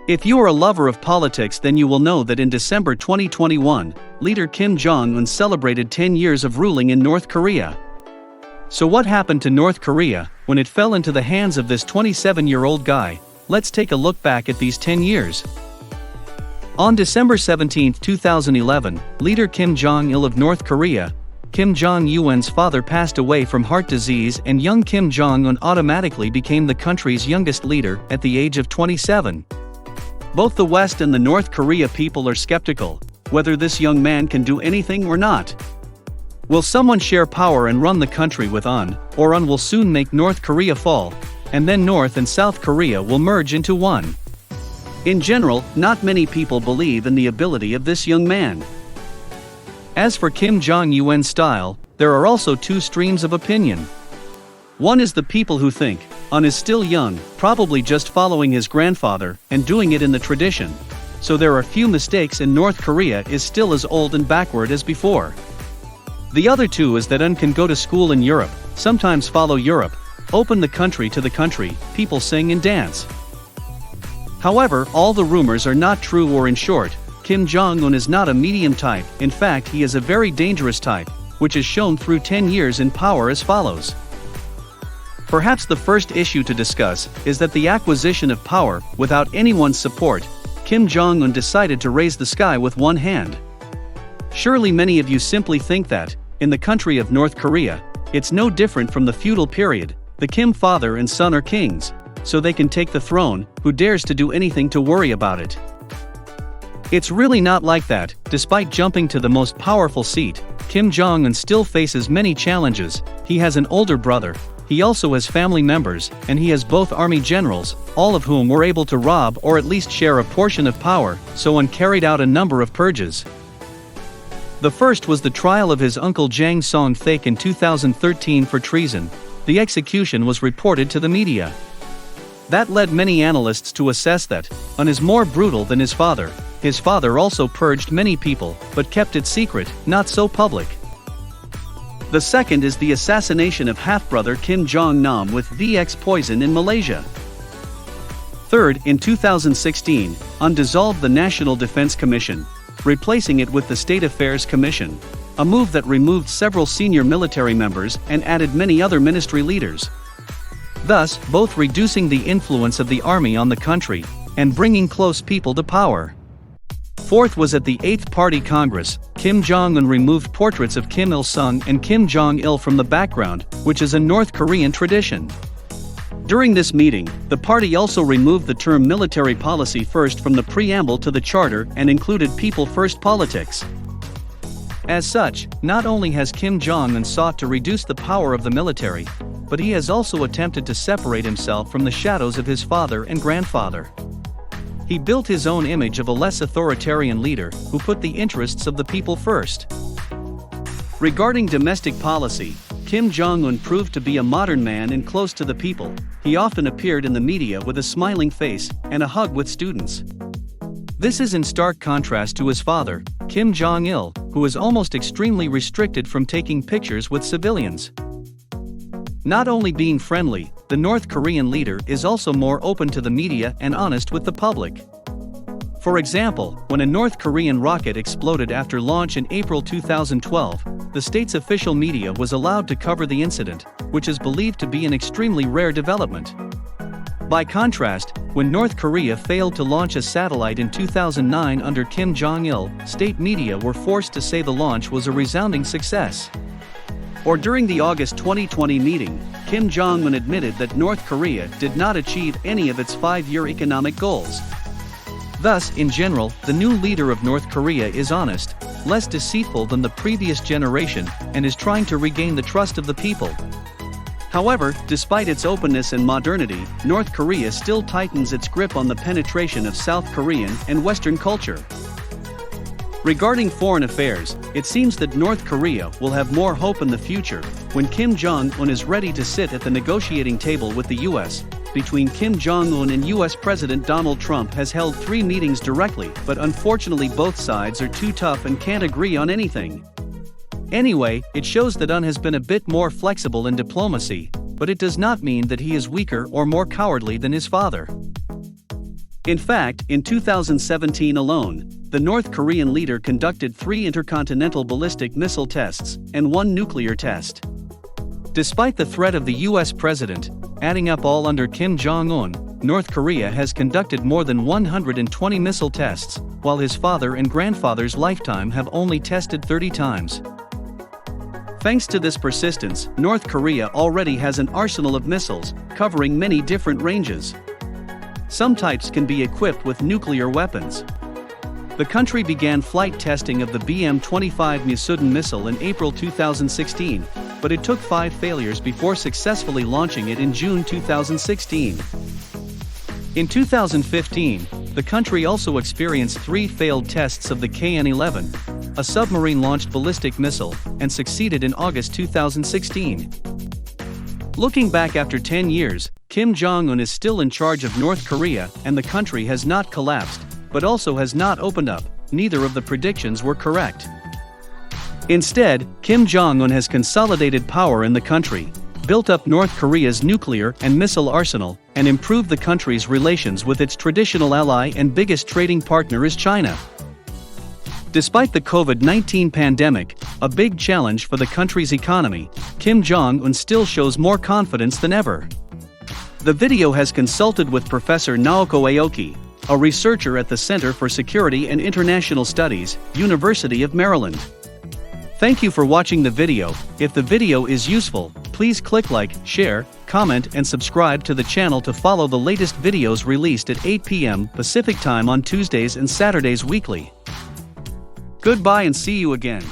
If you are a lover of politics, then you will know that in December 2021, leader Kim Jong Un celebrated 10 years of ruling in North Korea. So what happened to North Korea when it fell into the hands of this 27-year-old guy? Let's take a look back at these 10 years. On December 17, 2011, leader Kim Jong Il of North Korea, Kim Jong Un's father, passed away from heart disease, and young Kim Jong Un automatically became the country's youngest leader at the age of 27. Both the West and the North Korea people are skeptical whether this young man can do anything or not. Will someone share power and run the country with Un, or Un will soon make North Korea fall, and then North and South Korea will merge into one? In general, not many people believe in the ability of this young man. As for Kim Jong Un's style, there are also two streams of opinion. One is the people who think Un is still young, probably just following his grandfather and doing it in the tradition. So there are few mistakes, and North Korea is still as old and backward as before. The other two is that Un can go to school in Europe, sometimes follow Europe, open the country to the country, people sing and dance. However, all the rumors are not true, or in short, Kim Jong Un is not a medium type. In fact, he is a very dangerous type, which is shown through 10 years in power as follows. Perhaps the first issue to discuss is that the acquisition of power without anyone's support. Kim Jong Un decided to raise the sky with one hand. Surely many of you simply think that, in the country of North Korea, it's no different from the feudal period. The Kim father and son are kings, so they can take the throne. Who dares to do anything to worry about it? It's really not like that. Despite jumping to the most powerful seat, Kim Jong Un still faces many challenges. He has an older brother, he also has family members, and he has both army generals, all of whom were able to rob or at least share a portion of power. So Un carried out a number of purges. The first was the trial of his uncle Jang Song-thaek in 2013 for treason. The execution was reported to the media. That led many analysts to assess that Un is more brutal than his father. His father also purged many people, but kept it secret, not so public. The second is the assassination of half-brother Kim Jong Nam with VX poison in Malaysia. Third, in 2016, Un dissolved the National Defense Commission, replacing it with the State Affairs Commission, a move that removed several senior military members and added many other ministry leaders, thus both reducing the influence of the army on the country and bringing close people to power. Fourth was at the 8th Party Congress, Kim Jong Un removed portraits of Kim Il-sung and Kim Jong-il from the background, which is a North Korean tradition. During this meeting, the party also removed the term military policy first from the preamble to the charter and included people first politics. As such, not only has Kim Jong Un sought to reduce the power of the military, but he has also attempted to separate himself from the shadows of his father and grandfather. He built his own image of a less authoritarian leader who put the interests of the people first. Regarding domestic policy, Kim Jong Un proved to be a modern man and close to the people. He often appeared in the media with a smiling face and a hug with students. This is in stark contrast to his father, Kim Jong-il, who is almost extremely restricted from taking pictures with civilians. Not only being friendly, the North Korean leader is also more open to the media and honest with the public. For example, when a North Korean rocket exploded after launch in April 2012, the state's official media was allowed to cover the incident, which is believed to be an extremely rare development. By contrast, when North Korea failed to launch a satellite in 2009 under Kim Jong-il, state media were forced to say the launch was a resounding success. Or during the August 2020 meeting, Kim Jong Un admitted that North Korea did not achieve any of its 5-year economic goals. Thus, in general, the new leader of North Korea is honest, less deceitful than the previous generation, and is trying to regain the trust of the people. However, despite its openness and modernity, North Korea still tightens its grip on the penetration of South Korean and Western culture. Regarding foreign affairs, it seems that North Korea will have more hope in the future when Kim Jong Un is ready to sit at the negotiating table with the US. Between Kim Jong Un and US President Donald Trump has held 3 meetings directly, but unfortunately both sides are too tough and can't agree on anything. Anyway, it shows that Un has been a bit more flexible in diplomacy, but it does not mean that he is weaker or more cowardly than his father. In fact, in 2017 alone, the North Korean leader conducted 3 intercontinental ballistic missile tests and 1 nuclear test. Despite the threat of the US president, adding up all under Kim Jong Un, North Korea has conducted more than 120 missile tests, while his father and grandfather's lifetime have only tested 30 times. Thanks to this persistence, North Korea already has an arsenal of missiles, covering many different ranges. Some types can be equipped with nuclear weapons. The country began flight testing of the BM-25 Musudan missile in April 2016, but it took 5 failures before successfully launching it in June 2016. In 2015, the country also experienced 3 failed tests of the KN-11, a submarine-launched ballistic missile, and succeeded in August 2016. Looking back after 10 years, Kim Jong Un is still in charge of North Korea, and the country has not collapsed, but also has not opened up. Neither of the predictions were correct. Instead, Kim Jong Un has consolidated power in the country, built up North Korea's nuclear and missile arsenal, and improved the country's relations with its traditional ally and biggest trading partner is China. Despite the COVID-19 pandemic, a big challenge for the country's economy, Kim Jong Un still shows more confidence than ever. The video has consulted with Professor Naoko Aoki, a researcher at the Center for Security and International Studies, University of Maryland. Thank you for watching the video. If the video is useful, please click like, share, comment and subscribe to the channel to follow the latest videos released at 8 p.m. Pacific Time on Tuesdays and Saturdays weekly. Goodbye and see you again.